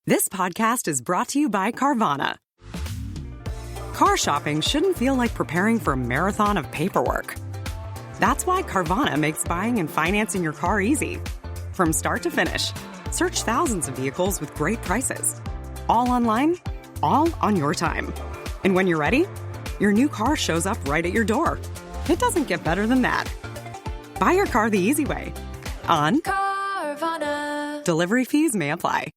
This podcast is brought to you by Carvana. Car shopping shouldn't feel like preparing for a marathon of paperwork. That's why Carvana makes buying and financing your car easy. From start to finish, search thousands of vehicles with great prices. All online, all on your time. And when you're ready, your new car shows up right at your door. It doesn't get better than that. Buy your car the easy way. On Carvana. Delivery fees may apply.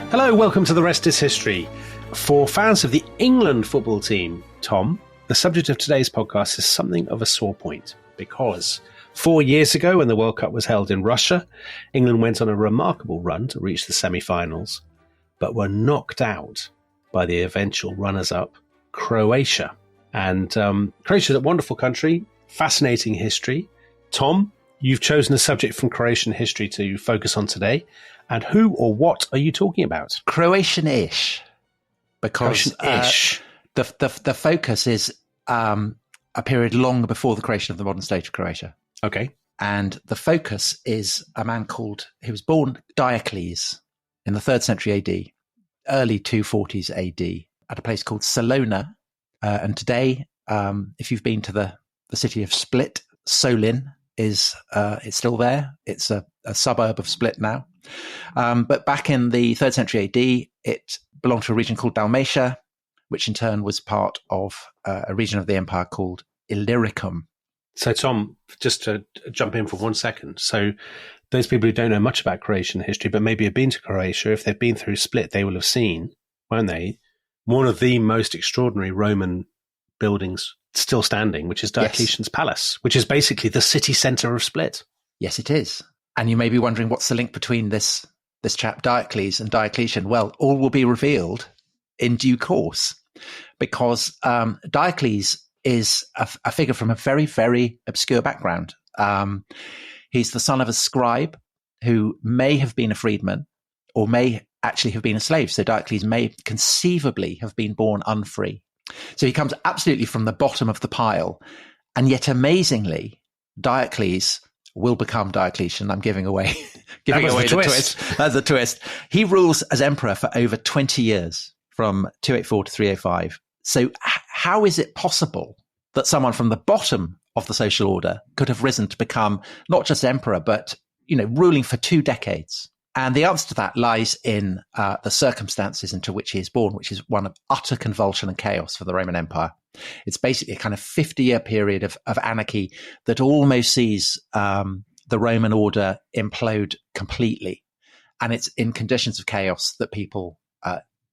Hello, welcome to The Rest is History. For fans of the England football team, Tom, the subject of today's podcast is something of a sore point because 4 years ago, when the World Cup was held in Russia, England went on a remarkable run to reach the semi-finals, but were knocked out by the eventual runners-up, Croatia. And Croatia is a wonderful country, fascinating history. Tom, you've chosen a subject from Croatian history to focus on today. And who or what are you talking about? Croatian-ish, because the focus is a period long before the creation of the modern state of Croatia. Okay. And the focus is a man he was born Diocles in the 3rd century AD, early 240s AD, at a place called Salona. And today, if you've been to the city of Split, Solin it's still there. It's a suburb of Split now. But back in the 3rd century AD, it belonged to a region called Dalmatia, which in turn was part of a region of the empire called Illyricum. So, Tom, just to jump in for 1 second. So those people who don't know much about Croatian history, but maybe have been to Croatia, if they've been through Split, they will have seen, won't they, one of the most extraordinary Roman buildings still standing, which is Diocletian's Palace, which is basically the city centre of Split. Yes, it is. And you may be wondering, what's the link between this chap Diocles and Diocletian? Well, all will be revealed in due course, because Diocles is a figure from a very, very obscure background. He's the son of a scribe who may have been a freedman or may actually have been a slave. So Diocles may conceivably have been born unfree. So he comes absolutely from the bottom of the pile. And yet, amazingly, Diocles will become Diocletian. I'm giving away the twist. That's the twist. He rules as emperor for over 20 years, from 284 to 305. So how is it possible that someone from the bottom of the social order could have risen to become not just emperor, but, ruling for 2 decades? And the answer to that lies in the circumstances into which he is born, which is one of utter convulsion and chaos for the Roman Empire. It's basically a kind of 50-year period of anarchy that almost sees the Roman order implode completely. And it's in conditions of chaos that people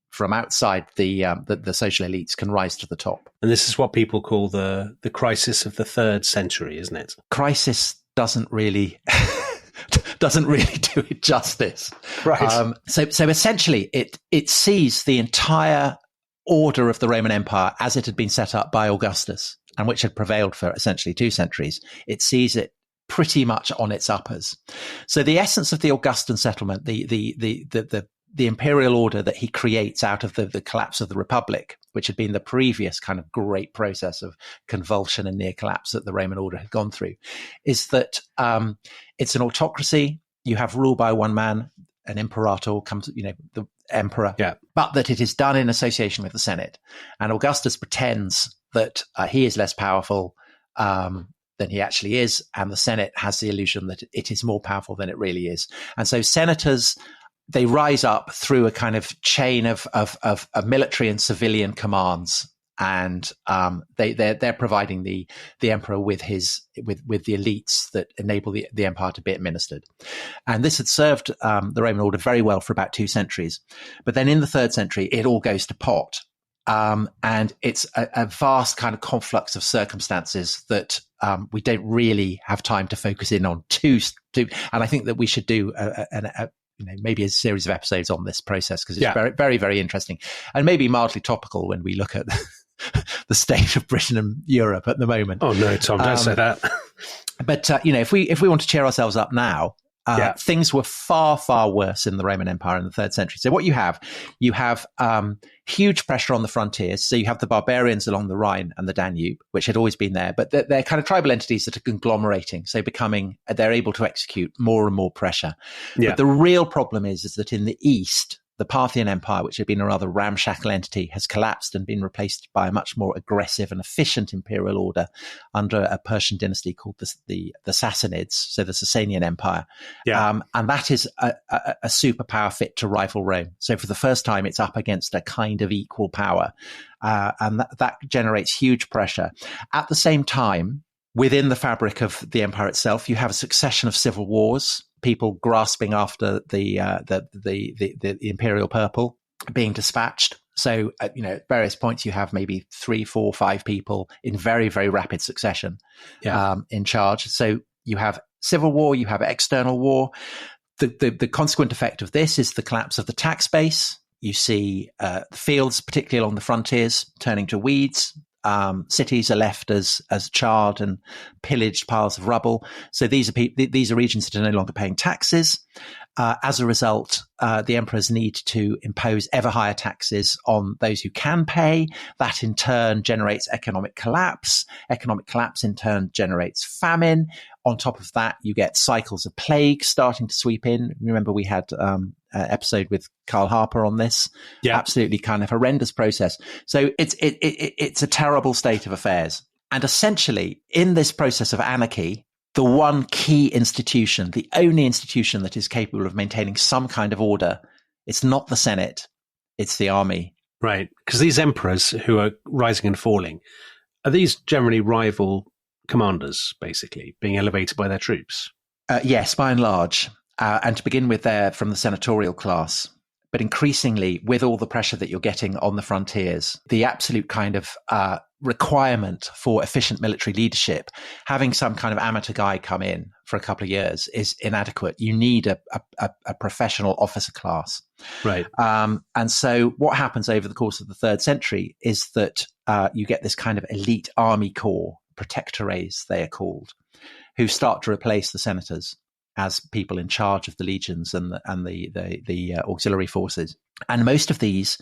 from outside the social elites can rise to the top. And this is what people call the crisis of the 3rd century, isn't it? Crisis doesn't really do it justice. Right. So essentially, it sees the entire order of the Roman Empire as it had been set up by Augustus, and which had prevailed for essentially 2 centuries. It sees it pretty much on its uppers. So the essence of the Augustan settlement, the imperial order that he creates out of the collapse of the Republic, which had been the previous kind of great process of convulsion and near collapse that the Roman order had gone through, is that it's an autocracy. You have rule by one man, an imperator comes, the emperor, but that it is done in association with the Senate. And Augustus pretends that he is less powerful than he actually is, and the Senate has the illusion that it is more powerful than it really is. And so senators, they rise up through a kind of chain of military and civilian commands, and they're providing the emperor with the elites that enable the empire to be administered. And this had served the Roman order very well for about 2 centuries. But then in the 3rd century, it all goes to pot. And it's a vast kind of conflux of circumstances that we don't really have time to focus in on too. And I think that we should do maybe a series of episodes on this process, because it's very, very, very interesting and maybe mildly topical when we look at the state of Britain and Europe at the moment. Oh no, Tom, don't say that. But if we want to cheer ourselves up now, Things were far, far worse in the Roman Empire in the 3rd century. So what you have huge pressure on the frontiers. So you have the barbarians along the Rhine and the Danube, which had always been there, but they're kind of tribal entities that are conglomerating. So they're able to execute more and more pressure. Yeah. But the real problem is that in the East, the Parthian Empire, which had been a rather ramshackle entity, has collapsed and been replaced by a much more aggressive and efficient imperial order under a Persian dynasty called the Sassanids, so the Sasanian Empire. Yeah. And that is a superpower fit to rival Rome. So for the first time, it's up against a kind of equal power. And that generates huge pressure. At the same time, within the fabric of the empire itself, you have a succession of civil wars, people grasping after the imperial purple, being dispatched. So, at various points, you have maybe 3, 4, 5 people in very, very rapid succession in charge. So you have civil war, you have external war. The consequent effect of this is the collapse of the tax base. You see fields, particularly along the frontiers, turning to weeds. Cities are left as charred and pillaged piles of rubble. So these are regions that are no longer paying taxes. As a result, the emperors need to impose ever higher taxes on those who can pay. That in turn generates economic collapse. Economic collapse in turn generates famine. On top of that, you get cycles of plague starting to sweep in. Remember, we had an episode with Karl Harper on this. Yeah. Absolutely kind of horrendous process. So it's a terrible state of affairs. And essentially, in this process of anarchy, the one key institution, the only institution that is capable of maintaining some kind of order, it's not the Senate, it's the army. Right. Because these emperors who are rising and falling, are these generally rival commanders, basically, being elevated by their troops? Yes, by and large. And to begin with, they're from the senatorial class. But increasingly, with all the pressure that you're getting on the frontiers, the absolute kind of requirement for efficient military leadership, having some kind of amateur guy come in for a couple of years is inadequate. You need a professional officer class. Right. And so what happens over the course of the 3rd century is that you get this kind of elite army corps, protectores they are called, who start to replace the senators as people in charge of the legions and the auxiliary forces. And most of these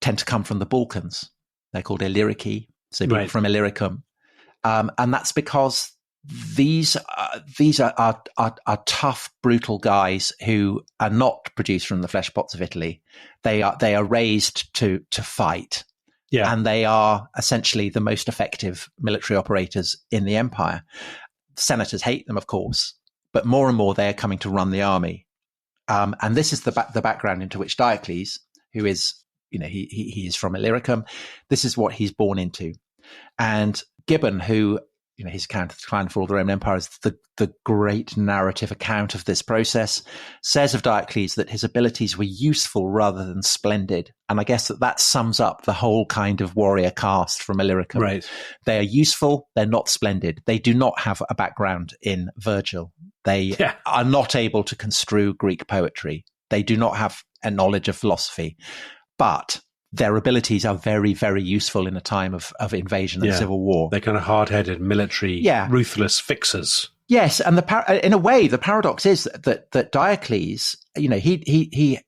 tend to come from the Balkans. They're called Illyriki, so people from Illyricum. And that's because these are tough, brutal guys who are not produced from the flesh pots of Italy. They are raised to fight. Yeah. And they are essentially the most effective military operators in the empire. Senators hate them, of course, but more and more they are coming to run the army. And this is the background into which Diocles, who is, he is from Illyricum, this is what he's born into. And Gibbon, who, his account of the decline and fall of the Roman Empire is the great narrative account of this process, says of Diocles that his abilities were useful rather than splendid. And I guess that sums up the whole kind of warrior caste from Illyricum. Right. They are useful, they're not splendid. They do not have a background in Virgil. They are not able to construe Greek poetry. They do not have a knowledge of philosophy. But their abilities are very, very useful in a time of invasion and civil war. They're kind of hard-headed, military, ruthless fixers. Yes, and in a way, the paradox is that Diocles, he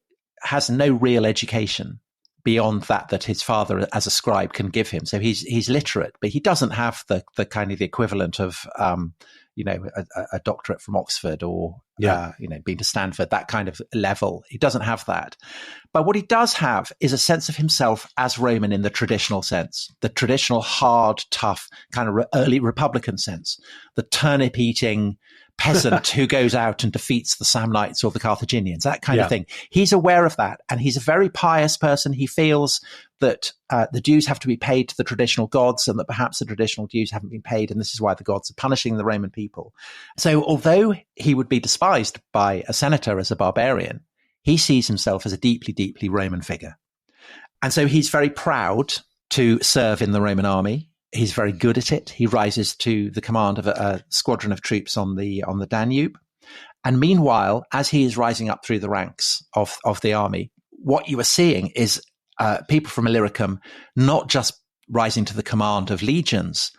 has no real education beyond that his father, as a scribe, can give him. So he's literate, but he doesn't have the kind of the equivalent of a doctorate from Oxford or being to Stanford, that kind of level. He doesn't have that. But what he does have is a sense of himself as Roman in the traditional sense, the traditional hard, tough, kind of early Republican sense, the turnip-eating peasant who goes out and defeats the Samnites or the Carthaginians, that kind of thing. He's aware of that, and he's a very pious person. He feels that the dues have to be paid to the traditional gods and that perhaps the traditional dues haven't been paid, and this is why the gods are punishing the Roman people. So although he would be despised by a senator as a barbarian, he sees himself as a deeply, deeply Roman figure. And so he's very proud to serve in the Roman army. He's very good at it. He rises to the command of a squadron of troops on the Danube. And meanwhile, as he is rising up through the ranks of the army, what you are seeing is people from Illyricum not just rising to the command of legions,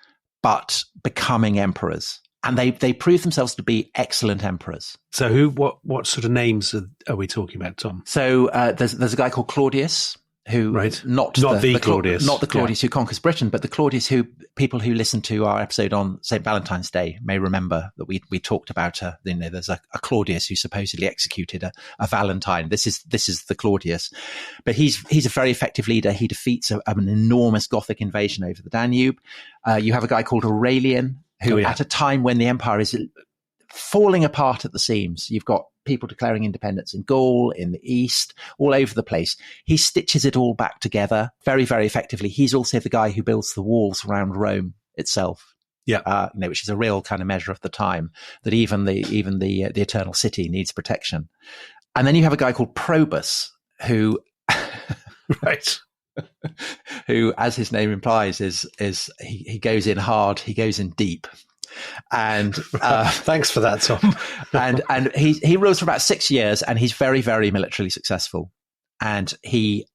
but becoming emperors. And they prove themselves to be excellent emperors. So what sort of names are we talking about, Tom? So there's a guy called Claudius, who not the Claudius who conquers Britain, but the Claudius who people who listen to our episode on St. Valentine's Day may remember that we talked about. There's a Claudius who supposedly executed a Valentine. This is the Claudius, but he's a very effective leader. He defeats an enormous Gothic invasion over the Danube. You have a guy called Aurelian, who at a time when the empire is falling apart at the seams, you've got people declaring independence in Gaul, in the East, all over the place. He stitches it all back together very, very effectively. He's also the guy who builds the walls around Rome itself. Yeah, which is a real kind of measure of the time, that even the eternal city needs protection. And then you have a guy called Probus, who who, as his name implies, is he goes in hard, he goes in deep. And thanks for that, Tom. and he rules for about 6 years, and he's very, very militarily successful. And he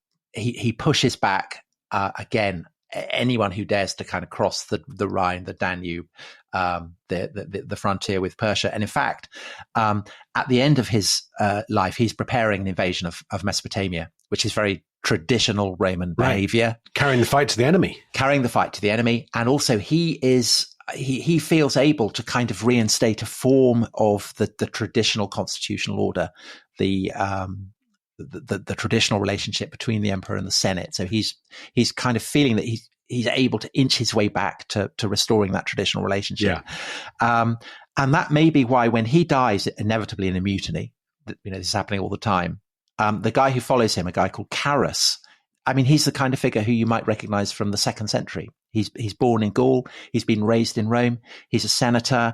pushes back again anyone who dares to kind of cross the Rhine, the Danube, the frontier with Persia. And in fact, at the end of his life, he's preparing an invasion of Mesopotamia, which is very traditional Roman behavior. Carrying the fight to the enemy. And also he feels able to kind of reinstate a form of the traditional constitutional order, the traditional relationship between the emperor and the Senate. So he's kind of feeling that he's able to inch his way back to restoring that traditional relationship. Yeah. And that may be why when he dies, inevitably in a mutiny, this is happening all the time, the guy who follows him, a guy called Carus, I mean, he's the kind of figure who you might recognize from the 2nd century. He's born in Gaul. He's been raised in Rome. He's a senator.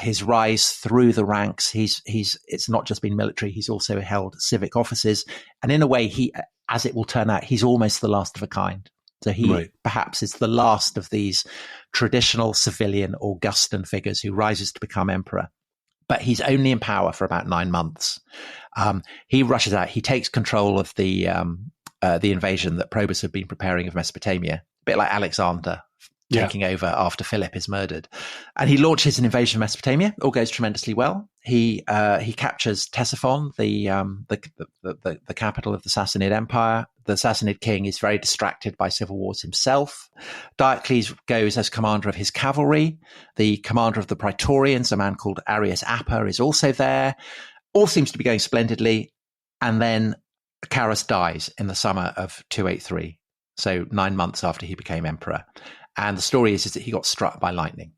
His rise through the ranks, it's not just been military. He's also held civic offices. And in a way, as it will turn out, he's almost the last of a kind. So he perhaps is the last of these traditional civilian Augustan figures who rises to become emperor. But he's only in power for about 9 months. He rushes out. He takes control of the invasion that Probus had been preparing of Mesopotamia, a bit like Alexander taking over after Philip is murdered. And he launches an invasion of Mesopotamia. All goes tremendously well. He captures Ctesiphon, the capital of the Sassanid Empire. The Sassanid king is very distracted by civil wars himself. Diocles goes as commander of his cavalry. The commander of the Praetorians, a man called Arrius Aper, is also there. All seems to be going splendidly. And then Carus dies in the summer of 283, so 9 months after he became emperor. And the story is that he got struck by lightning.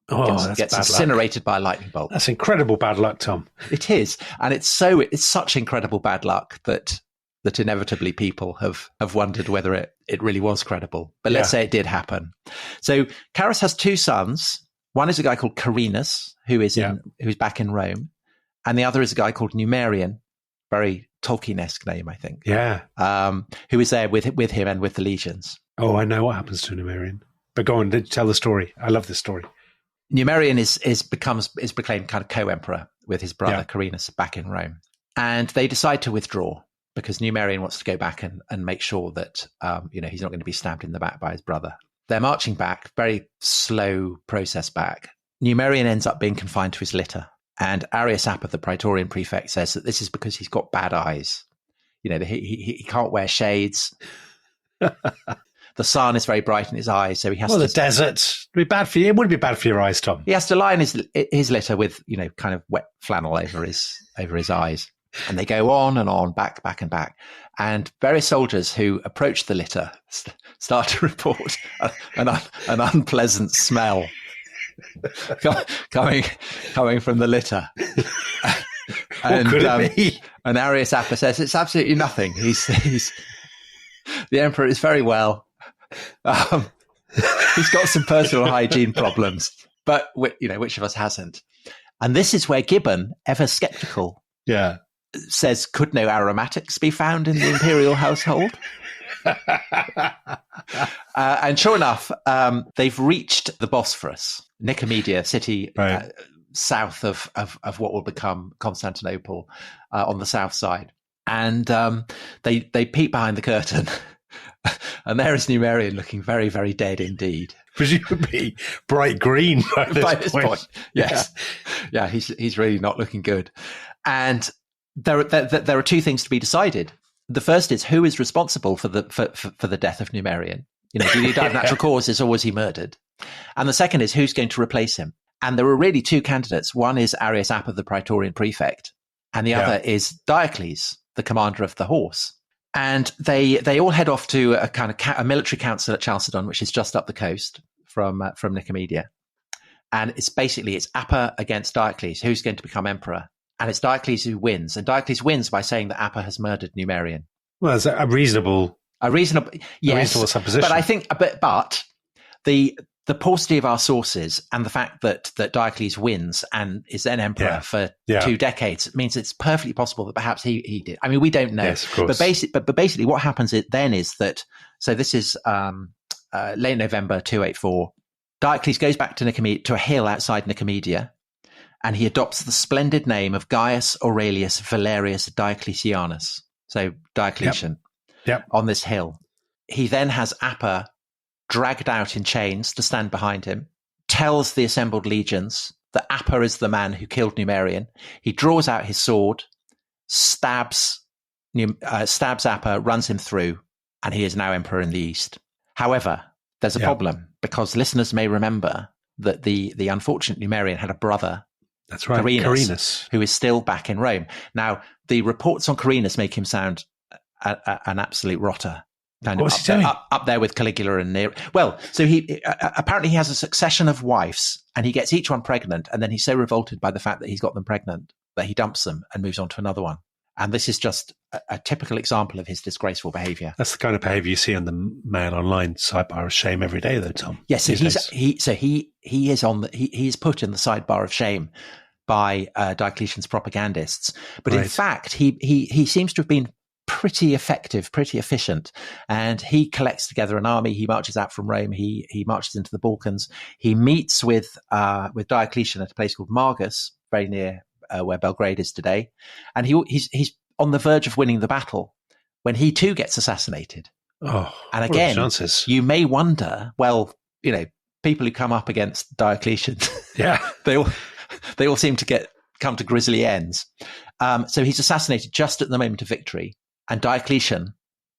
Gets incinerated by a lightning bolt. That's incredible bad luck, Tom. It is. And it's such incredible bad luck that inevitably people have wondered whether it really was credible. But let's say it did happen. So Carus has 2 sons. One is a guy called Carinus, who's back in Rome. And the other is a guy called Numerian, very Tolkien-esque name, I think. Yeah. Who is there with him and with the legions. Oh, I know what happens to Numerian. But go on, tell the story. I love this story. Numerian is proclaimed kind of co-emperor with his brother Carinus back in Rome. And they decide to withdraw because Numerian wants to go back and make sure that he's not going to be stabbed in the back by his brother. They're marching back, very slow process back. Numerian ends up being confined to his litter. And Arrius Aper, the Praetorian prefect, says that this is because he's got bad eyes. He can't wear shades. The sun is very bright in his eyes, so he has to... Well, the desert would be bad for you. It would be bad for your eyes, Tom. He has to lie in his litter with, kind of wet flannel over his eyes. And they go on and on, back and back. And various soldiers who approach the litter start to report an unpleasant smell coming from the litter. What could it be? And Arrius Aper says it's absolutely nothing. He's the emperor is very well. He's got some personal hygiene problems, but which of us hasn't? And this is where Gibbon, ever skeptical, says, could no aromatics be found in the imperial household? And sure enough, they've reached the Bosphorus, Nicomedia, city south of what will become Constantinople, on the south side. And they peek behind the curtain And there is Numerian looking very, very dead indeed. Presumably bright green by this point. Yes. Yeah, he's really not looking good. And there are two things to be decided. The first is who is responsible for the death of Numerian. Did he die of natural causes or was he murdered? And the second is who's going to replace him. And there are really two candidates. One is Arrius Appa, the Praetorian prefect, and the other is Diocles, the commander of the horse. And they all head off to a kind of a military council at Chalcedon, which is just up the coast from Nicomedia. And it's Appa against Diocles, who's going to become emperor. And it's Diocles who wins. And Diocles wins by saying that Appa has murdered Numerian. Well, it's a reasonable supposition. But I think, but the paucity of our sources and the fact that Diocles wins and is then emperor for 2 decades means it's perfectly possible that perhaps he did. I mean, we don't know. Yes, of course. But basically what happens then is that, so this is late November 284. Diocles goes back to a hill outside Nicomedia, and he adopts the splendid name of Gaius Aurelius Valerius Diocletianus. So Diocletian on this hill. He then has Appa dragged out in chains to stand behind him, tells the assembled legions that Appa is the man who killed Numerian. He draws out his sword, stabs Appa, runs him through, and he is now emperor in the East. However, there's a problem, because listeners may remember that the unfortunate Numerian had a brother. That's right, Carinus, who is still back in Rome. Now, the reports on Carinus make him sound an absolute rotter. What's he doing? Up there with Caligula and Nero. Well, so he apparently he has a succession of wives, and he gets each one pregnant, and then he's so revolted by the fact that he's got them pregnant that he dumps them and moves on to another one. And this is just a typical example of his disgraceful behaviour. That's the kind of behaviour you see on the Mail Online sidebar of shame every day, though, Tom. Yes, so he is put in the sidebar of shame by Diocletian's propagandists, but in fact he seems to have been pretty effective, pretty efficient, and he collects together an army. He marches out from Rome. He marches into the Balkans. He meets with Diocletian at a place called Margus, very near where Belgrade is today, and he's on the verge of winning the battle when he too gets assassinated. Oh, and again, you may wonder, well, people who come up against Diocletian, they all seem to come to grisly ends. So he's assassinated just at the moment of victory. And Diocletian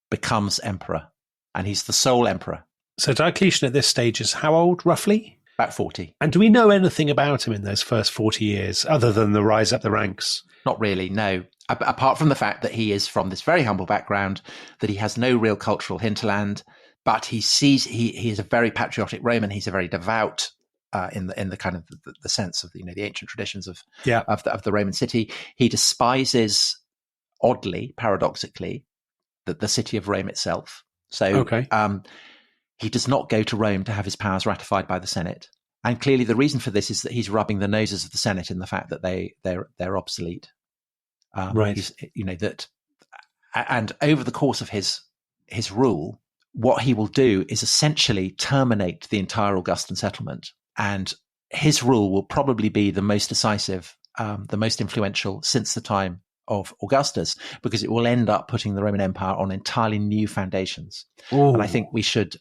becomes emperor, and he's the sole emperor. So Diocletian at this stage is how old, roughly? About 40. And do we know anything about him in those first 40 years, other than the rise up the ranks? Not really, no. Apart from the fact that he is from this very humble background, that he has no real cultural hinterland, but he is a very patriotic Roman. He's a very devout, in the kind of the sense of the ancient traditions of the Roman city. He despises, oddly, paradoxically, the city of Rome itself. So he does not go to Rome to have his powers ratified by the Senate. And clearly the reason for this is that he's rubbing the noses of the Senate in the fact that they're obsolete. Right. And over the course of his rule, what he will do is essentially terminate the entire Augustan settlement. And his rule will probably be the most decisive, the most influential since the time of Augustus, because it will end up putting the Roman Empire on entirely new foundations. Ooh. And I think we should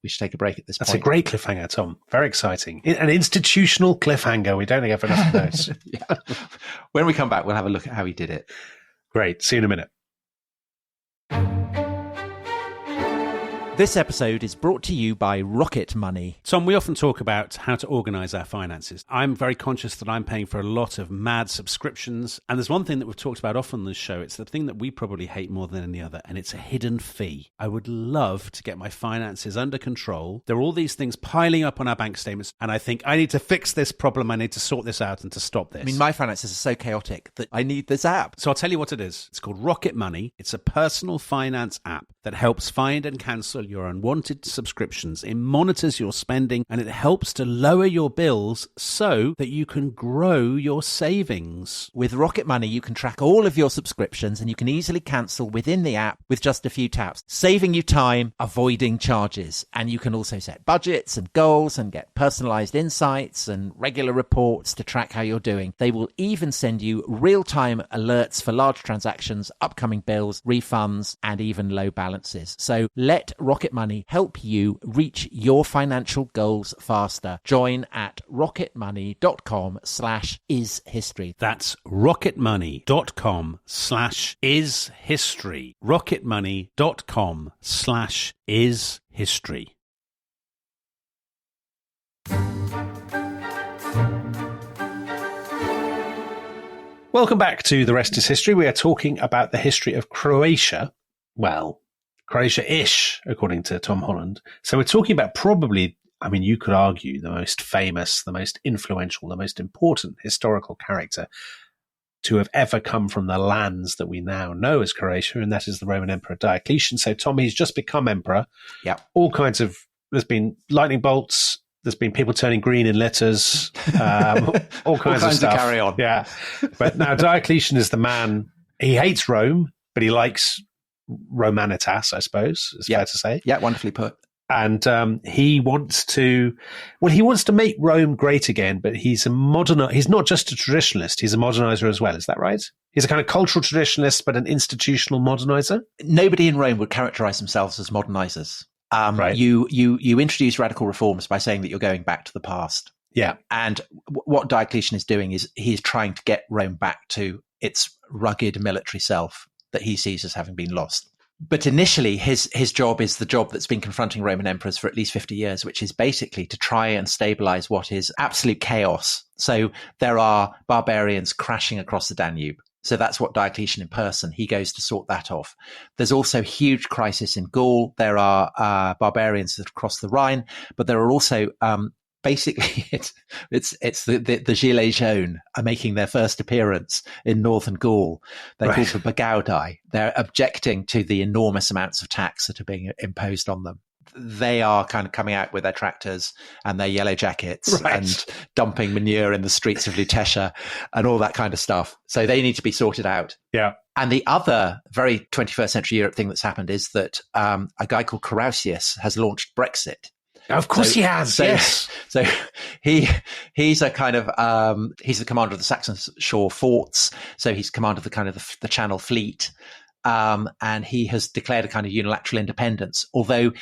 take a break at this point. That's a great cliffhanger, Tom. Very exciting. An institutional cliffhanger. We don't have enough of those. When we come back, we'll have a look at how he did it. Great. See you in a minute. This episode is brought to you by Rocket Money. Tom, we often talk about how to organise our finances. I'm very conscious that I'm paying for a lot of mad subscriptions. And there's one thing that we've talked about often on this show. It's the thing that we probably hate more than any other, and it's a hidden fee. I would love to get my finances under control. There are all these things piling up on our bank statements, and I think I need to fix this problem. I need to sort this out and to stop this. I mean, my finances are so chaotic that I need this app. So I'll tell you what it is. It's called Rocket Money. It's a personal finance app that helps find and cancel cancel your unwanted subscriptions. It monitors your spending and it helps to lower your bills so that you can grow your savings. With Rocket Money, you can track all of your subscriptions and you can easily cancel within the app with just a few taps, saving you time, avoiding charges. And you can also set budgets and goals and get personalized insights and regular reports to track how you're doing. They will even send you real-time alerts for large transactions, upcoming bills, refunds, and even low balances. So let Rocket Money help you reach your financial goals faster. Join at rocketmoney.com/ishistory. That's rocketmoney.com/ishistory. rocketmoney.com/ishistory. Welcome back to The Rest is History. We are talking about the history of Croatia. Well, Croatia-ish, according to Tom Holland. So we're talking about probably, I mean, you could argue the most famous, the most influential, the most important historical character to have ever come from the lands that we now know as Croatia, and that is the Roman Emperor Diocletian. So, Tom, he's just become emperor. Yeah. All kinds of, there's been lightning bolts, there's been people turning green in letters, all kinds of stuff. To carry on. Yeah. But now Diocletian is the man, he hates Rome, but he likes Romanitas, I suppose, it's fair to say. Yeah, wonderfully put. And he wants to make Rome great again, but he's not just a traditionalist, he's a modernizer as well. Is that right? He's a kind of cultural traditionalist, but an institutional modernizer? Nobody in Rome would characterize themselves as modernizers. Right. You introduce radical reforms by saying that you're going back to the past. Yeah. And what Diocletian is doing is he's trying to get Rome back to its rugged military self that he sees as having been lost. But initially, his job is the job that's been confronting Roman emperors for at least 50 years, which is basically to try and stabilize what is absolute chaos. So there are barbarians crashing across the Danube. So that's what Diocletian in person, he goes to sort that off. There's also huge crisis in Gaul. There are barbarians that cross the Rhine, but there are also basically it's the Gilets jaunes are making their first appearance in northern Gaul. They're called the Bagaudai. They're objecting to the enormous amounts of tax that are being imposed on them. They are kind of coming out with their tractors and their yellow jackets and dumping manure in the streets of Lutetia and all that kind of stuff. So they need to be sorted out. Yeah. And the other very 21st century Europe thing that's happened is that a guy called Croatia has launched Brexit. Of course he has, yes. So he's a kind of, he's the commander of the Saxon shore forts. So he's commander of the kind of the Channel Fleet. And he has declared a kind of unilateral independence, although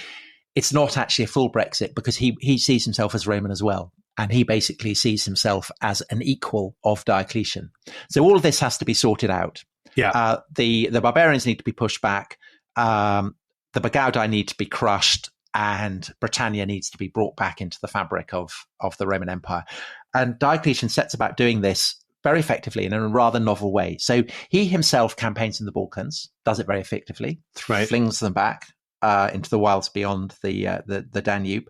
it's not actually a full Brexit because he sees himself as Roman as well. And he basically sees himself as an equal of Diocletian. So all of this has to be sorted out. Yeah. The barbarians need to be pushed back. The Bagaudai need to be crushed. And Britannia needs to be brought back into the fabric of the Roman Empire. And Diocletian sets about doing this very effectively in a rather novel way. So he himself campaigns in the Balkans, does it very effectively, flings them back into the wilds beyond the Danube.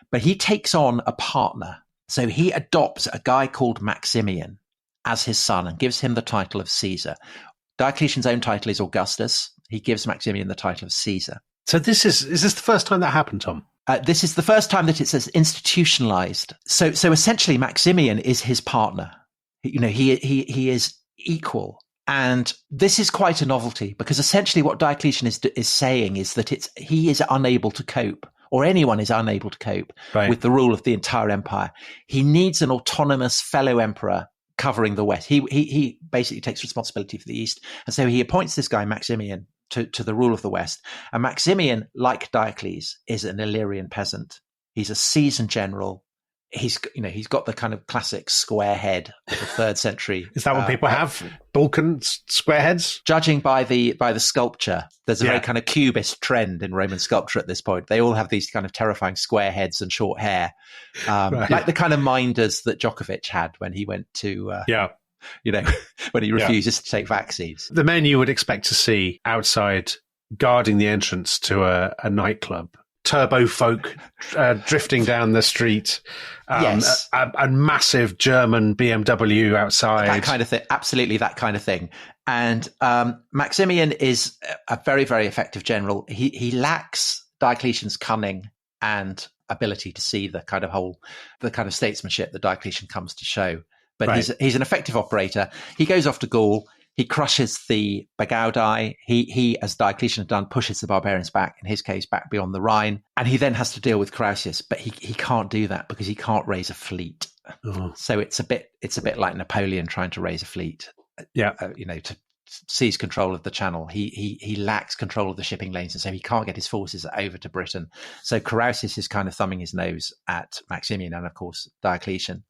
But he takes on a partner. So he adopts a guy called Maximian as his son and gives him the title of Caesar. Diocletian's own title is Augustus. He gives Maximian the title of Caesar. So is this the first time that happened, Tom? This is the first time that it's as institutionalized. So essentially, Maximian is his partner. He is equal, and this is quite a novelty because essentially what Diocletian is saying is that he is unable to cope, or anyone is unable to cope with the rule of the entire empire. He needs an autonomous fellow emperor covering the West. He basically takes responsibility for the East, and so he appoints this guy Maximian to the rule of the West. And Maximian, like Diocles, is an Illyrian peasant. He's a seasoned general. He's got the kind of classic square head of the 3rd century. Is that what people have? Balkan square heads? Judging by the sculpture, there's a very kind of cubist trend in Roman sculpture at this point. They all have these kind of terrifying square heads and short hair, like the kind of minders that Djokovic had when he went to when he refuses to take vaccines. The men you would expect to see outside guarding the entrance to a nightclub. Turbo folk drifting down the street. Yes. A massive German BMW outside. That kind of thing. Absolutely that kind of thing. And Maximian is a very, very effective general. He lacks Diocletian's cunning and ability to see the kind of statesmanship that Diocletian comes to show. But Right. he's an effective operator. He goes off to Gaul. He crushes the Bagaudae. He, as Diocletian had done, pushes the barbarians back, in his case, back beyond the Rhine. And he then has to deal with Croatia, but he can't do that because he can't raise a fleet. Oh. So it's a bit like Napoleon trying to raise a fleet. Yeah. To seize control of the Channel. He lacks control of the shipping lanes, and so he can't get his forces over to Britain. So Carausius is kind of thumbing his nose at Maximian and, of course, Diocletian.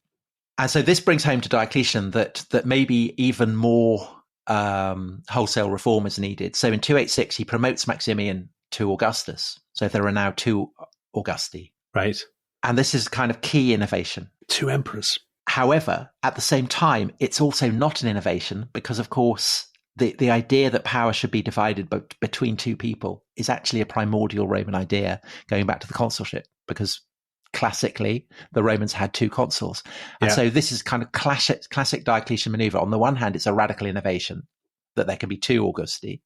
And so this brings home to Diocletian that maybe even more wholesale reform is needed. So in 286, he promotes Maximian to Augustus. So there are now 2 Augusti. Right. And this is kind of key innovation. 2 emperors. However, at the same time, it's also not an innovation because, of course, the idea that power should be divided between 2 people is actually a primordial Roman idea going back to the consulship, because classically the Romans had 2 consuls. And so this is kind of classic Diocletian maneuver. On the one hand, it's a radical innovation that there can be 2 Augusti.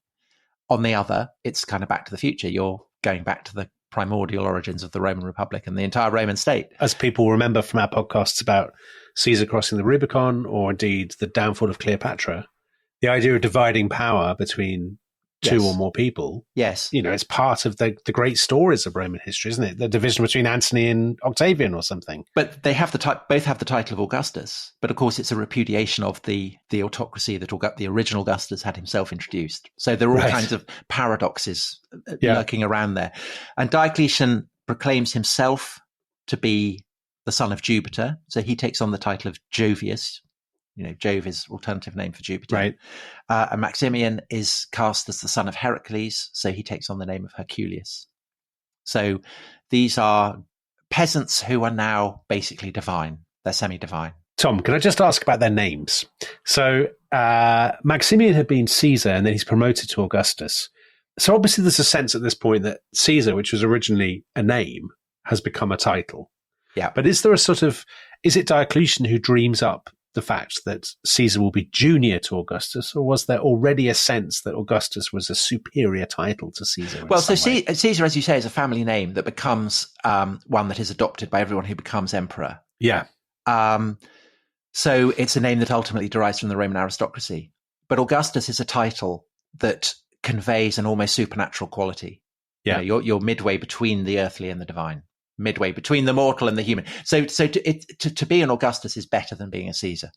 On the other, it's kind of back to the future. You're going back to the primordial origins of the Roman Republic and the entire Roman state. As people remember from our podcasts about Caesar crossing the Rubicon, or indeed the downfall of Cleopatra, the idea of dividing power between 2 or more people, it's part of the great stories of Roman history, isn't it? The division between Antony and Octavian or something. But they have both have the title of Augustus. But of course, it's a repudiation of the autocracy that the original Augustus had himself introduced. So there are all kinds of paradoxes lurking around there. And Diocletian proclaims himself to be the son of Jupiter. So he takes on the title of Jovius. Jove is alternative name for Jupiter. Right. And Maximian is cast as the son of Heracles, so he takes on the name of Herculius. So these are peasants who are now basically divine. They're semi-divine. Tom, can I just ask about their names? So Maximian had been Caesar, and then he's promoted to Augustus. So obviously there's a sense at this point that Caesar, which was originally a name, has become a title. Yeah. But is it Diocletian who dreams up the fact that Caesar will be junior to Augustus, or was there already a sense that Augustus was a superior title to Caesar? Well, so Caesar, as you say, is a family name that becomes one that is adopted by everyone who becomes emperor. Yeah. So it's a name that ultimately derives from the Roman aristocracy. But Augustus is a title that conveys an almost supernatural quality. Yeah. You're midway between the earthly and the divine. Midway between the mortal and the human. So to be an Augustus is better than being a Caesar.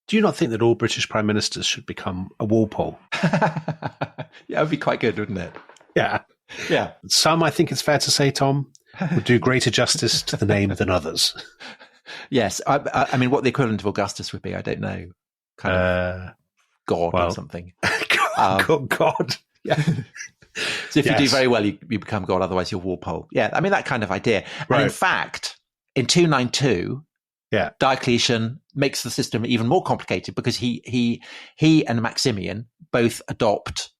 Do you not think that all British prime ministers should become a Walpole? Yeah, it would be quite good, wouldn't it? Yeah. Yeah. Some, I think it's fair to say, Tom, would do greater justice to the name than others. Yes. I mean, what the equivalent of Augustus would be, I don't know. Kind of God or something. God. Yeah. So if you do very well, you become God. Otherwise, you're Walpole. Yeah, I mean, that kind of idea. Right. And in fact, in 292, Diocletian makes the system even more complicated because he and Maximian both adopt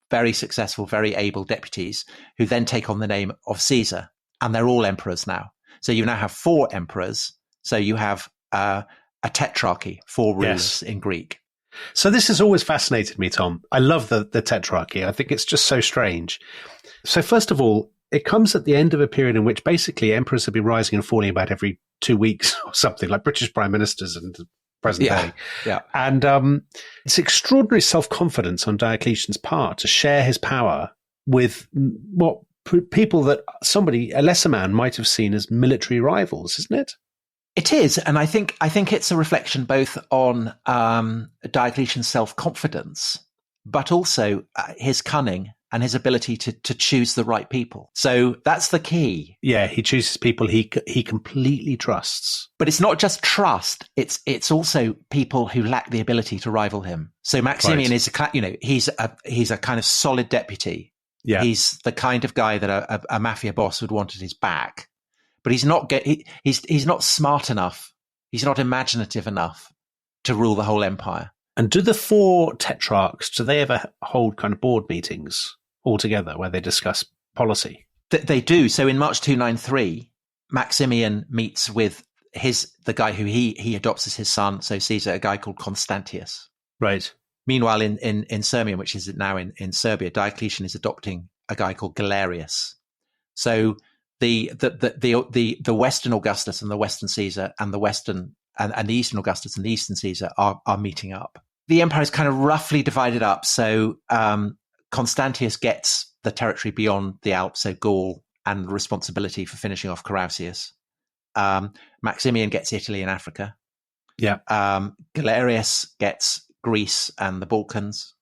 very successful, very able deputies who then take on the name of Caesar. And they're all emperors now. So you now have 4 emperors. So you have a tetrarchy, 4 rulers in Greek. So this has always fascinated me, Tom. I love the tetrarchy. I think it's just so strange. So first of all, it comes at the end of a period in which basically emperors have been rising and falling about every 2 weeks or something, like British prime ministers in the present day. Yeah. And it's extraordinary self-confidence on Diocletian's part to share his power with what people that a lesser man might have seen as military rivals, isn't it? It is, and I think it's a reflection both on Diocletian's self-confidence, but also his cunning and his ability to choose the right people. So that's the key. Yeah, he chooses people he completely trusts. But it's not just trust; it's also people who lack the ability to rival him. So Maximian is he's a kind of solid deputy. Yeah, he's the kind of guy that a mafia boss would want at his back. But he's not smart enough. He's not imaginative enough to rule the whole empire. And do the 4 tetrarchs, do they ever hold kind of board meetings all together where they discuss policy? They do. So in March 293, Maximian meets with the guy who he adopts as his son, so Caesar, a guy called Constantius. Right. Meanwhile, in Sirmium, which is now in Serbia, Diocletian is adopting a guy called Galerius. So the Western Augustus and the Western Caesar and the Western and the Eastern Augustus and the Eastern Caesar are meeting up. The empire is kind of roughly divided up. So Constantius gets the territory beyond the Alps, so Gaul, and the responsibility for finishing off Carausius. Maximian gets Italy and Africa. Yeah. Galerius gets Greece and the Balkans,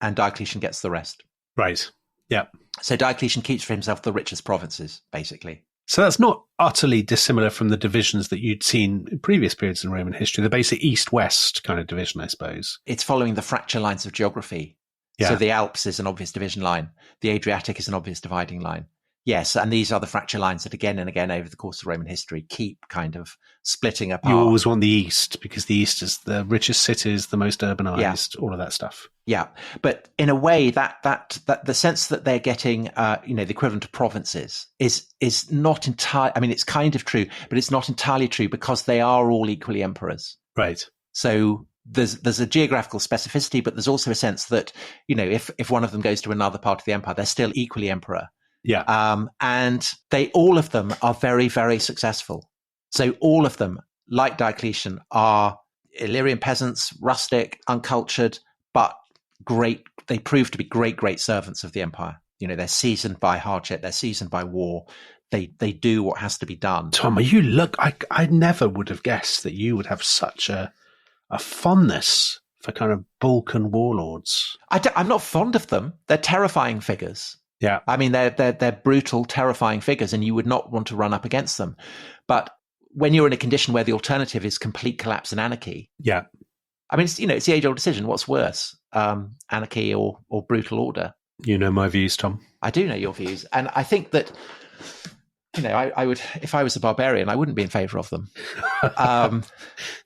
and Diocletian gets the rest. Right. Yeah. So Diocletian keeps for himself the richest provinces, basically. So that's not utterly dissimilar from the divisions that you'd seen in previous periods in Roman history, the basic east-west kind of division, I suppose. It's following the fracture lines of geography. Yeah. So the Alps is an obvious division line. The Adriatic is an obvious dividing line. Yes, and these are the fracture lines that again and again over the course of Roman history keep kind of splitting apart. You always want the East because the East is the richest cities, the most urbanized, all of that stuff. Yeah, but in a way, that the sense that they're getting, the equivalent of provinces is not entirely. I mean, it's kind of true, but it's not entirely true because they are all equally emperors. Right. So there's a geographical specificity, but there's also a sense that if one of them goes to another part of the empire, they're still equally emperor. Yeah. And all of them are very, very successful. So all of them, like Diocletian, are Illyrian peasants, rustic, uncultured, but great. They prove to be great servants of the empire. They're seasoned by hardship. They're seasoned by war. They do what has to be done. Tom, I never would have guessed that you would have such a fondness for kind of Balkan warlords. I'm not fond of them. They're terrifying figures. Yeah. I mean, they're brutal, terrifying figures, and you would not want to run up against them. But when you're in a condition where the alternative is complete collapse and anarchy, yeah. I mean, it's the age-old decision. What's worse, anarchy or brutal order? You know my views, Tom. I do know your views, and I think that I would, if I was a barbarian, I wouldn't be in favour of them.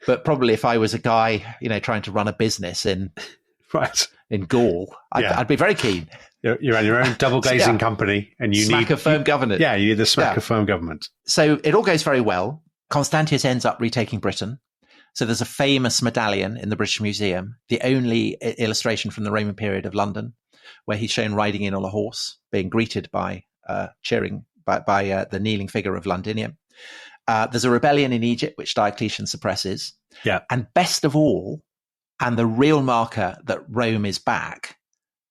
But probably if I was a guy, trying to run a business in Gaul, I'd be very keen. You're on your own double glazing company, and you need a firm government. Yeah, you need the smack of firm government. So it all goes very well. Constantius ends up retaking Britain. So there's a famous medallion in the British Museum, the only illustration from the Roman period of London, where he's shown riding in on a horse, being greeted by cheering by the kneeling figure of Londinium. There's a rebellion in Egypt, which Diocletian suppresses. Yeah, and best of all, and the real marker that Rome is back,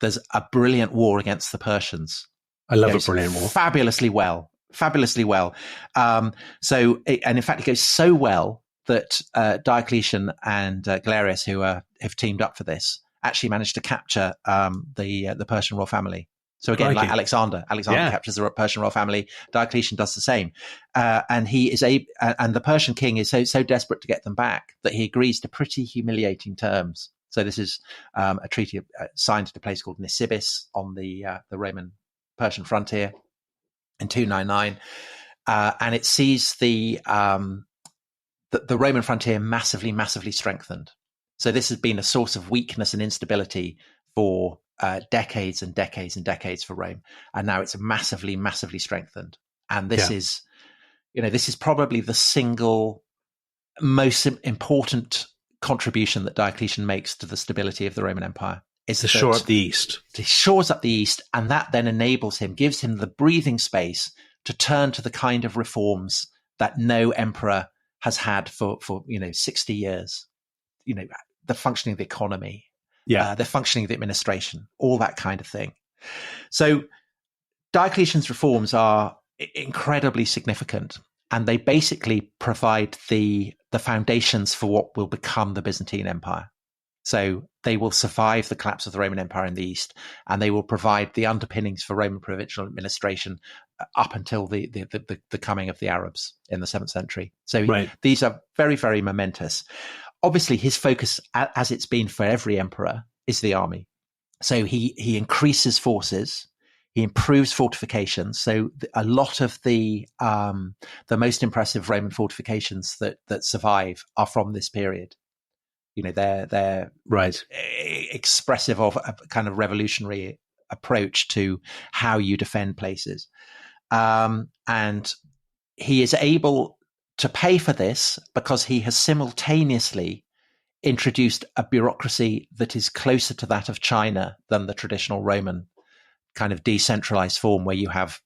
there's a brilliant war against the Persians. I love a brilliant war. Fabulously well. And in fact, it goes so well that Diocletian and Galerius, who have teamed up for this, actually managed to capture the Persian royal family. So again, like Alexander captures the Persian royal family. Diocletian does the same, and he is and the Persian king is so desperate to get them back that he agrees to pretty humiliating terms. So this is a treaty signed at a place called Nisibis on the Roman Persian frontier in 299, and it sees the Roman frontier massively strengthened. So this has been a source of weakness and instability for decades and decades for Rome, and now it's massively strengthened. And this is probably the single most important contribution that Diocletian makes to the stability of the Roman Empire. Is to shore up the East. He shores up the East, and that then gives him the breathing space to turn to the kind of reforms that no emperor has had for 60 years. The functioning of the economy, the functioning of the administration, all that kind of thing. So Diocletian's reforms are incredibly significant, and they basically provide the foundations for what will become the Byzantine Empire. So they will survive the collapse of the Roman Empire in the East, and they will provide the underpinnings for Roman provincial administration up until the coming of the Arabs in the 7th century. So these are very, very momentous. Obviously, his focus, as it's been for every emperor, is the army. So he increases forces, he improves fortifications. So a lot of the most impressive Roman fortifications that survive are from this period. They're expressive of a kind of revolutionary approach to how you defend places. And he is able to pay for this because he has simultaneously introduced a bureaucracy that is closer to that of China than the traditional Roman kind of decentralized form, where you have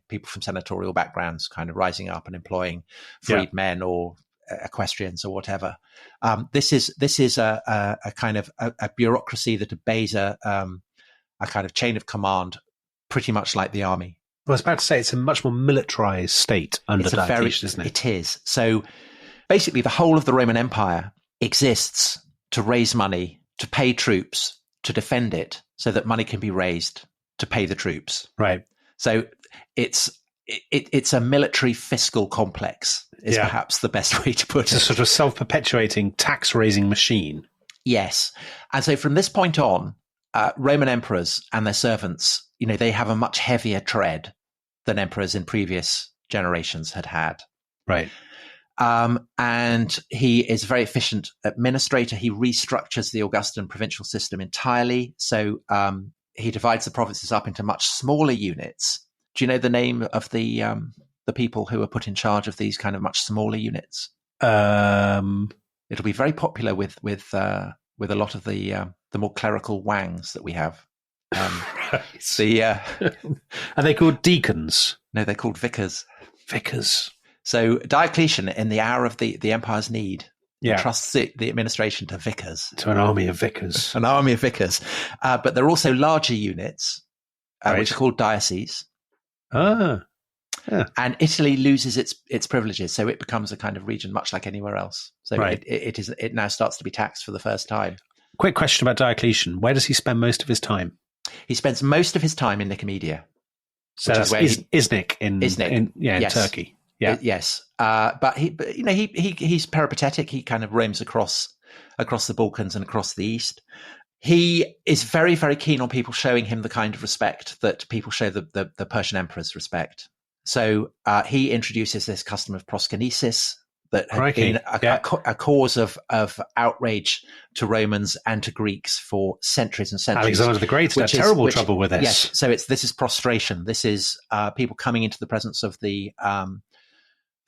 people from senatorial backgrounds kind of rising up and employing freedmen or equestrians or whatever. This is a kind of a bureaucracy that obeys a kind of chain of command, pretty much like the army. I was about to say it's a much more militarized state under Diocletian, isn't it? It is. So basically, the whole of the Roman Empire exists to raise money, to pay troops, to defend it, so that money can be raised to pay the troops. Right. So it's a military fiscal complex is perhaps the best way to put it. It's a sort of self-perpetuating tax-raising machine. Yes. And so from this point on, Roman emperors and their servants, they have a much heavier tread than emperors in previous generations had had. Right. And he is a very efficient administrator. He restructures the Augustan provincial system entirely. So he divides the provinces up into much smaller units. Do you know the name of the people who are put in charge of these kind of much smaller units? It'll be very popular with a lot of the more clerical wangs that we have. Right. Are they called deacons? No, they're called vicars. Vicars. So Diocletian, in the hour of the empire's need, trusts the administration to vicars. To an army of vicars. An army of vicars. But there are also larger units, which are called dioceses. Ah. Yeah. And Italy loses its privileges, so it becomes a kind of region much like anywhere else. So it now starts to be taxed for the first time. Quick question about Diocletian. Where does he spend most of his time? He spends most of his time in Nicomedia. So that's Iznik in Turkey. Yeah. Yes. But he's peripatetic. He kind of roams across the Balkans and across the East. He is very, very keen on people showing him the kind of respect that people show the Persian emperors respect. So he introduces this custom of proskynesis that had been a cause of outrage to Romans and to Greeks for centuries and centuries. Alexander the Great had terrible trouble with this. Yes. So this is prostration. This is people coming into the presence of the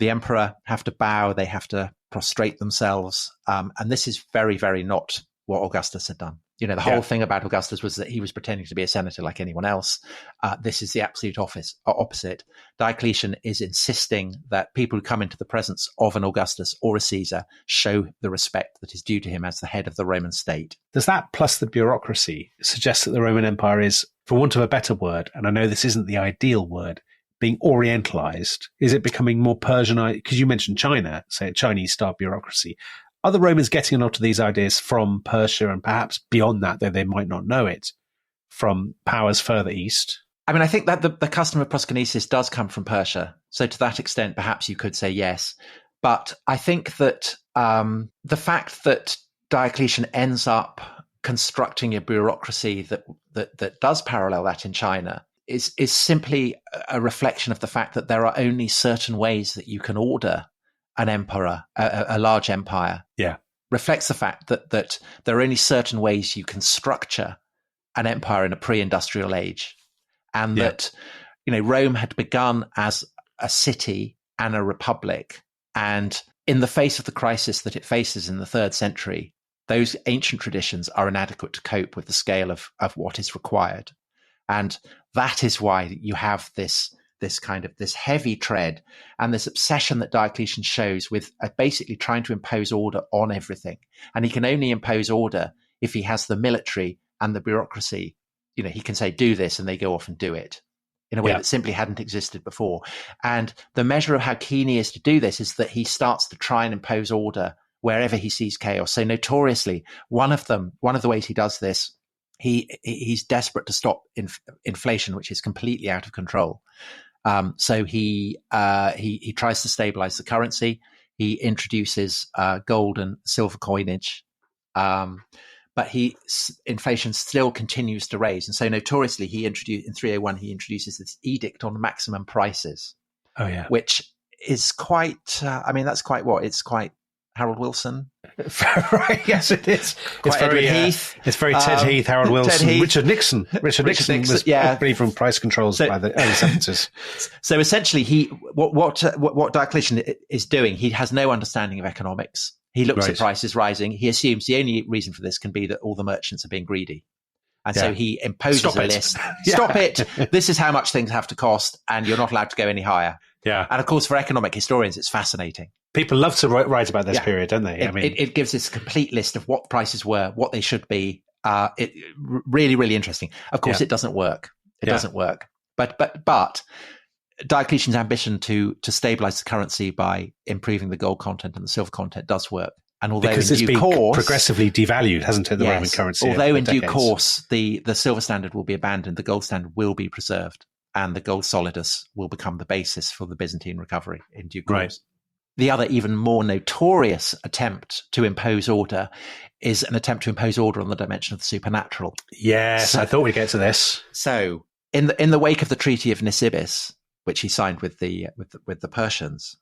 emperor, have to bow, they have to prostrate themselves. And this is very, very not what Augustus had done. The whole thing about Augustus was that he was pretending to be a senator like anyone else. This is the absolute opposite. Diocletian is insisting that people who come into the presence of an Augustus or a Caesar show the respect that is due to him as the head of the Roman state. Does that, plus the bureaucracy, suggest that the Roman Empire is, for want of a better word, and I know this isn't the ideal word, being orientalized? Is it becoming more Persianized? Because you mentioned China, say a Chinese-style bureaucracy. Are the Romans getting a lot of these ideas from Persia and perhaps beyond that, though they might not know it, from powers further east? I mean, I think that the custom of proskynesis does come from Persia. So to that extent, perhaps you could say yes. But I think that the fact that Diocletian ends up constructing a bureaucracy that does parallel that in China is simply a reflection of the fact that there are only certain ways that you can order an emperor, a large empire. Yeah. Reflects the fact that there are only certain ways you can structure an empire in a pre-industrial age. And that, Rome had begun as a city and a republic. And in the face of the crisis that it faces in the 3rd century, those ancient traditions are inadequate to cope with the scale of what is required. And that is why you have this heavy tread and this obsession that Diocletian shows with basically trying to impose order on everything. And he can only impose order if he has the military and the bureaucracy. He can say, do this, and they go off and do it in a way that simply hadn't existed before. And the measure of how keen he is to do this is that he starts to try and impose order wherever he sees chaos. So notoriously, one of the ways he does this, he's desperate to stop inflation, which is completely out of control. So he tries to stabilize the currency. He introduces gold and silver coinage, but inflation still continues to raise. And so notoriously, in 301, he introduces this edict on maximum prices. Oh yeah, which is quite. That's quite what it's quite. Harold Wilson. Right, yes, it is. It's very Heath. It's very Ted Heath, Harold Wilson, Heath. Richard Nixon. Richard Nixon was really from price controls by the early 70s. So essentially, what Diocletian is doing, he has no understanding of economics. He looks at prices rising. He assumes the only reason for this can be that all the merchants are being greedy. And so he imposes a list. Stop it. This is how much things have to cost, and you're not allowed to go any higher. Yeah. And of course, for economic historians, it's fascinating. People love to write about this period, don't they? It gives this complete list of what prices were, what they should be. Really, really interesting. Of course, it doesn't work. It doesn't work. But Diocletian's ambition to stabilize the currency by improving the gold content and the silver content does work. And although because in it's due been course, progressively devalued, hasn't it, the Roman currency? Although in due course, the silver standard will be abandoned, the gold standard will be preserved, and the gold solidus will become the basis for the Byzantine recovery in due course. Right. The other, even more notorious attempt to impose order is an attempt to impose order on the dimension of the supernatural. Yes, I thought we'd get to this. So, in the wake of the Treaty of Nisibis, which he signed with the Persians,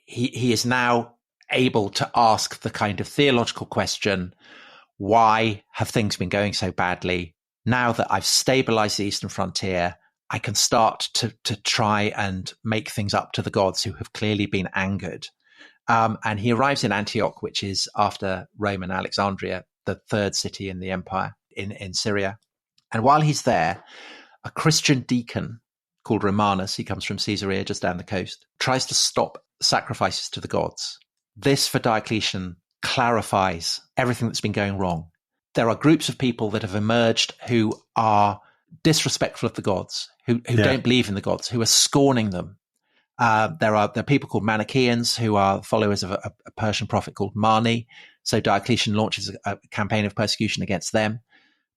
he is now able to ask the kind of theological question: why have things been going so badly? Now that I've stabilized the eastern frontier, I can start to try and make things up to the gods who have clearly been angered. And he arrives in Antioch, which is, after Rome and Alexandria, the third city in the empire in Syria. And while he's there, a Christian deacon called Romanus, he comes from Caesarea just down the coast, tries to stop sacrifices to the gods. This, for Diocletian, clarifies everything that's been going wrong. There are groups of people that have emerged who are disrespectful of the gods, who don't believe in the gods, who are scorning them. There are people called Manichaeans, who are followers of a Persian prophet called Mani. So Diocletian launches a campaign of persecution against them.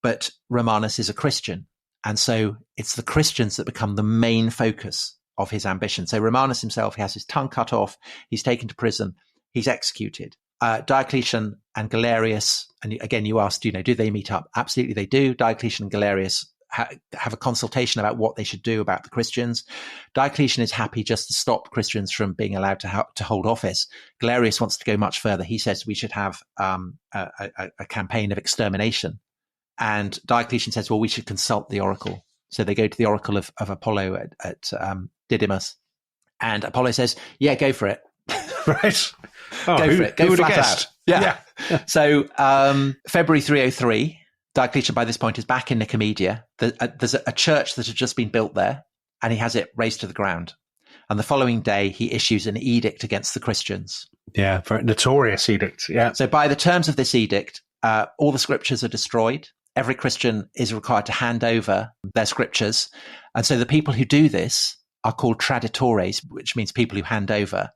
But Romanus is a Christian. And so it's the Christians that become the main focus of his ambition. So Romanus himself, he has his tongue cut off. He's taken to prison. He's executed. Diocletian and Galerius, and again, you asked, do they meet up? Absolutely, they do. Diocletian and Galerius have a consultation about what they should do about the Christians. Diocletian is happy just to stop Christians from being allowed to hold office. Galerius wants to go much further. He says we should have a campaign of extermination. And Diocletian says, well, we should consult the oracle. So they go to the oracle of Apollo at Didymus. And Apollo says, yeah, go for it. Right. Go for it. Go flat out. Yeah. So February 303, Diocletian by this point is back in Nicomedia. There's a church that had just been built there, and he has it razed to the ground. And the following day, he issues an edict against the Christians. Yeah, very notorious edict. Yeah. So by the terms of this edict, all the scriptures are destroyed. Every Christian is required to hand over their scriptures. And so the people who do this are called traditores, which means people who hand over.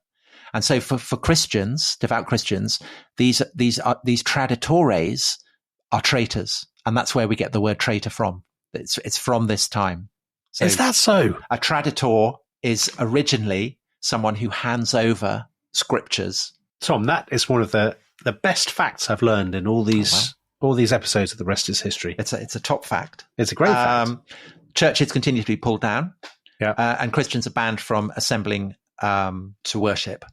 And so for Christians, devout Christians, these traditores are traitors. And that's where we get the word traitor from. It's from this time. So is that so? A traditor is originally someone who hands over scriptures. Tom, that is one of the best facts I've learned in all these episodes of The Rest is History. It's a top fact. It's a great fact. Churches continue to be pulled down, yeah, and Christians are banned from assembling to worship.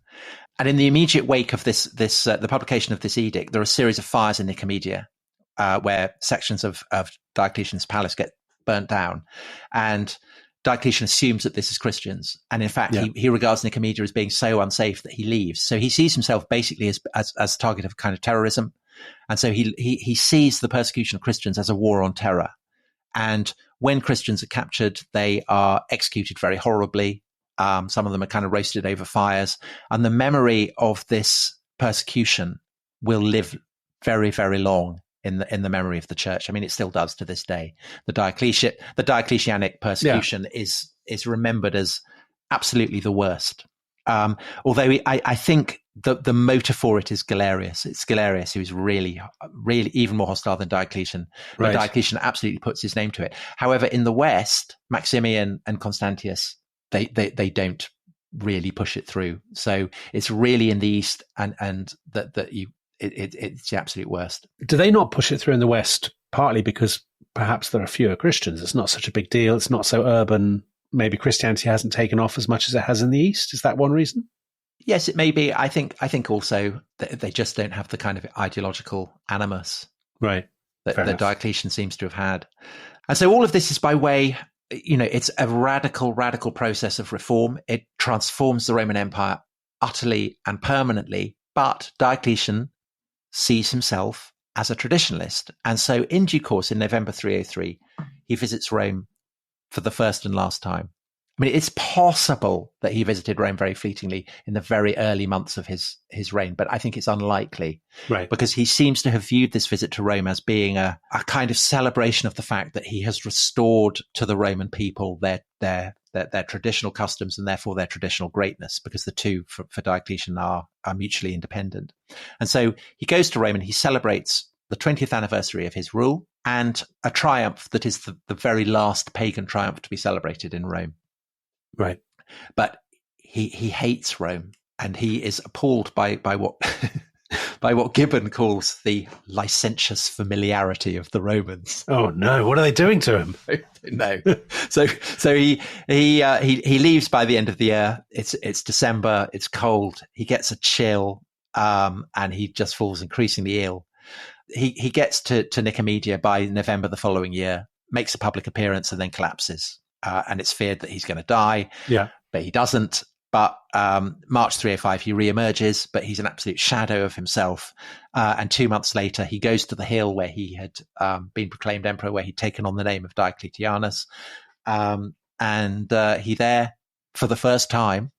And in the immediate wake of the publication of this edict, there are a series of fires in Nicomedia where sections of Diocletian's palace get burnt down, and Diocletian assumes that this is Christians, and in fact, he regards Nicomedia as being so unsafe that he leaves. So he sees himself basically as target of kind of terrorism, and so he sees the persecution of Christians as a war on terror. And when Christians are captured, they are executed very horribly. Some of them are kind of roasted over fires, and the memory of this persecution will live very, very long in the memory of the church. I mean, it still does to this day. The Diocletianic persecution is remembered as absolutely the worst. Although I think the motive for it is Galerius. It's Galerius who is really, really even more hostile than Diocletian. Right. Diocletian absolutely puts his name to it. However, in the West, Maximian and Constantius, they don't really push it through. So it's really in the East, and it's the absolute worst. Do they not push it through in the West? Partly because perhaps there are fewer Christians. It's not such a big deal. It's not so urban. Maybe Christianity hasn't taken off as much as it has in the East. Is that one reason? Yes, it may be. I think also that they just don't have the kind of ideological animus, right, that Diocletian seems to have had. And so all of this is by way, it's a radical process of reform. It transforms the Roman Empire utterly and permanently. But Diocletian sees himself as a traditionalist. And so in due course, in November 303, he visits Rome for the first and last time. I mean, it's possible that he visited Rome very fleetingly in the very early months of his reign, but I think it's unlikely, right? Because he seems to have viewed this visit to Rome as being a kind of celebration of the fact that he has restored to the Roman people their traditional customs and therefore their traditional greatness, because the two for Diocletian are mutually independent. And so he goes to Rome and he celebrates the 20th anniversary of his rule and a triumph that is the very last pagan triumph to be celebrated in Rome. Right. But he hates Rome, and he is appalled by what by what Gibbon calls the licentious familiarity of the Romans. Oh no, what are they doing to him? No. So he leaves by the end of the year. It's December, it's cold, he gets a chill, and he just falls increasingly ill. He gets to Nicomedia by November the following year, makes a public appearance, and then collapses. And it's feared that he's going to die, but he doesn't. But March 305, he reemerges, but he's an absolute shadow of himself. And 2 months later, he goes to the hill where he had been proclaimed emperor, where he'd taken on the name of Diocletianus. And he there, for the first time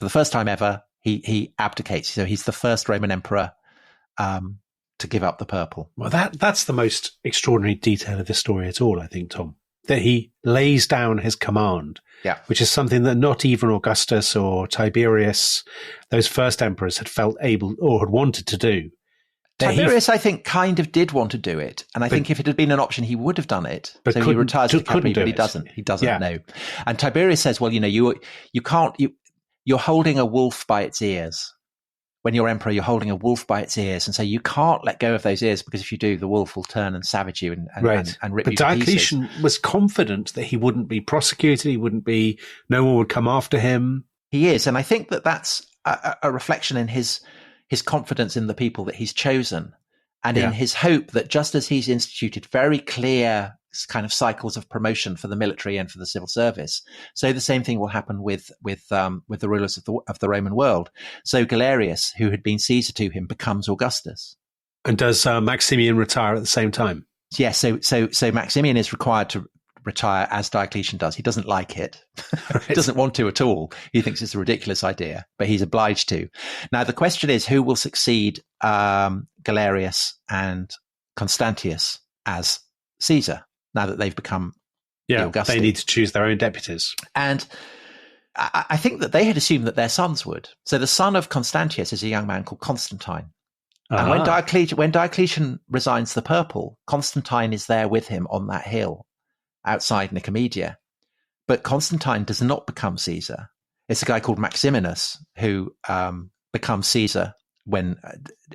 ever, he abdicates. So he's the first Roman emperor to give up the purple. Well, that's the most extraordinary detail of the story at all, I think, Tom. That he lays down his command, which is something that not even Augustus or Tiberius, those first emperors, had felt able or had wanted to do. Tiberius, I think, kind of did want to do it. And I think if it had been an option, he would have done it. But so he retires to the cavalry, but he doesn't. He doesn't know. And Tiberius says, well, you can't, you're holding a wolf by its ears. When you're emperor, you're holding a wolf by its ears. And so you can't let go of those ears, because if you do, the wolf will turn and savage you and rip you to pieces. But Diocletian was confident that he wouldn't be prosecuted. No one would come after him. He is. And I think that that's a reflection in his confidence in the people that he's chosen, and in his hope that just as he's instituted very clear kind of cycles of promotion for the military and for the civil service, so the same thing will happen with the rulers of the Roman world. So Galerius, who had been Caesar to him, becomes Augustus. And does Maximian retire at the same time? Yes. So Maximian is required to retire as Diocletian does. He doesn't like it. He doesn't want to at all. He thinks it's a ridiculous idea, but he's obliged to. Now, the question is, who will succeed Galerius and Constantius as Caesar, now that they've become the Augusti? They need to choose their own deputies. And I think that they had assumed that their sons would. So the son of Constantius is a young man called Constantine. And when Diocletian resigns the purple, Constantine is there with him on that hill outside Nicomedia. But Constantine does not become Caesar. It's a guy called Maximinus who becomes Caesar when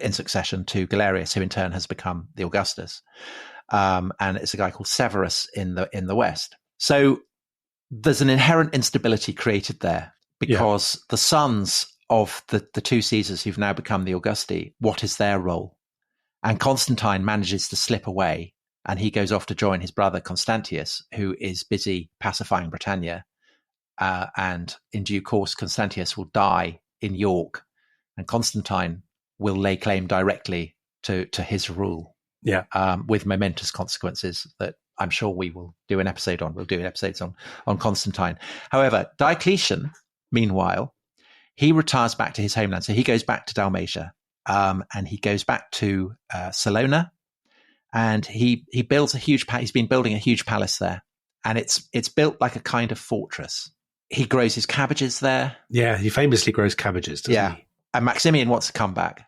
in succession to Galerius, who in turn has become the Augustus. And it's a guy called Severus in the West. So there's an inherent instability created there, because the sons of the two Caesars who've now become the Augusti, what is their role? And Constantine manages to slip away, and he goes off to join his brother Constantius, who is busy pacifying Britannia. And in due course, Constantius will die in York, and Constantine will lay claim directly to his rule. With momentous consequences that I'm sure we will do an episode on. We'll do episodes on Constantine. However, Diocletian, meanwhile, he retires back to his homeland. So he goes back to Dalmatia, and he goes back to Salona, and he builds a huge. He's been building a huge palace there, and it's built like a kind of fortress. He grows his cabbages there. Yeah, he famously grows cabbages, doesn't he? And Maximian wants to come back.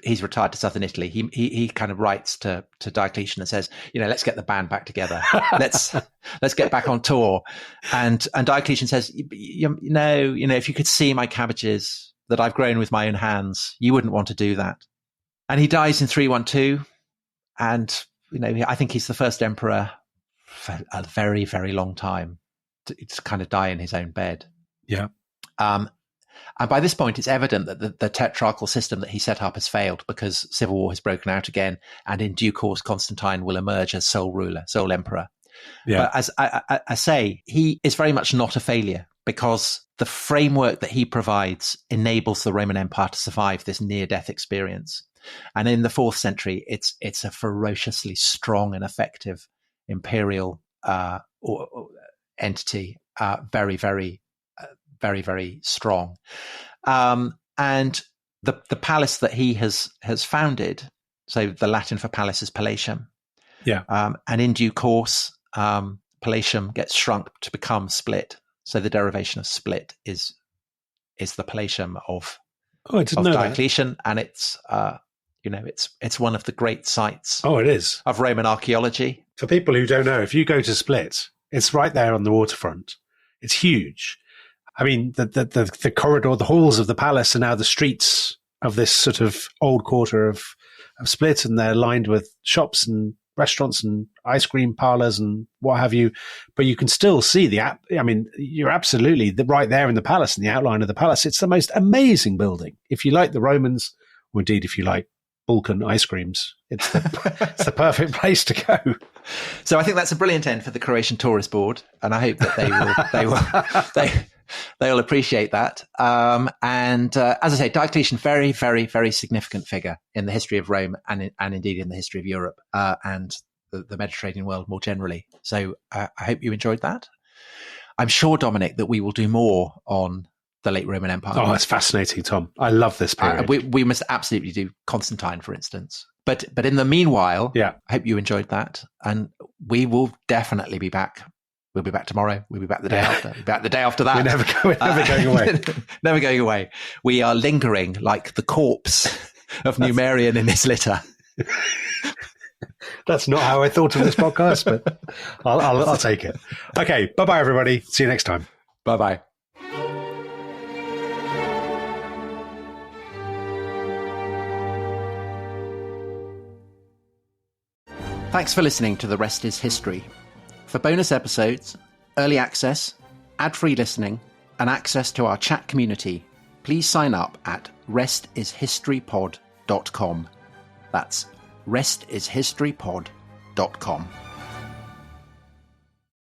He's retired to southern Italy. He kind of writes to Diocletian and says, let's get the band back together. Let's get back on tour. And Diocletian says, if you could see my cabbages that I've grown with my own hands, you wouldn't want to do that. And he dies in 312. And, I think he's the first emperor for a very, very long time to kind of die in his own bed. Yeah. And by this point, it's evident that the tetrarchal system that he set up has failed, because civil war has broken out again. And in due course, Constantine will emerge as sole ruler, sole emperor. Yeah. But as I say, he is very much not a failure, because the framework that he provides enables the Roman Empire to survive this near-death experience. And in the 4th century, it's a ferociously strong and effective imperial entity, very, very, very, very strong. And the palace that he has founded, so the Latin for palace is palatium. Yeah. And in due course, palatium gets shrunk to become split. So the derivation of split is the palatium of Diocletian, and it's it's one of the great sites. Oh, it is of Roman archaeology. For people who don't know, if you go to Split, it's right there on the waterfront. It's huge. I mean, the corridor, the halls of the palace are now the streets of this sort of old quarter of Split, and they're lined with shops and restaurants and ice cream parlors and what have you. But you can still see you're absolutely right there in the palace, in the outline of the palace. It's the most amazing building. If you like the Romans, or indeed if you like Balkan ice creams, it's the perfect place to go. So I think that's a brilliant end for the Croatian Tourist Board, and I hope that they'll appreciate that. And as I say, Diocletian, very, very, very significant figure in the history of Rome and indeed in the history of Europe and the Mediterranean world more generally. So I hope you enjoyed that. I'm sure, Dominic, that we will do more on the late Roman Empire. Oh, it's fascinating, Tom. I love this period. We must absolutely do Constantine, for instance. But in the meanwhile, I hope you enjoyed that. And we will definitely be back. We'll be back tomorrow. We'll be back the day after. We'll be back the day after that. We're never going away. Never going away. We are lingering like the corpse of Numerian in this litter. That's not how I thought of this podcast, but I'll take it. Okay. Bye-bye, everybody. See you next time. Bye-bye. Thanks for listening to The Rest is History. For bonus episodes, early access, ad-free listening, and access to our chat community, please sign up at restishistorypod.com. That's restishistorypod.com.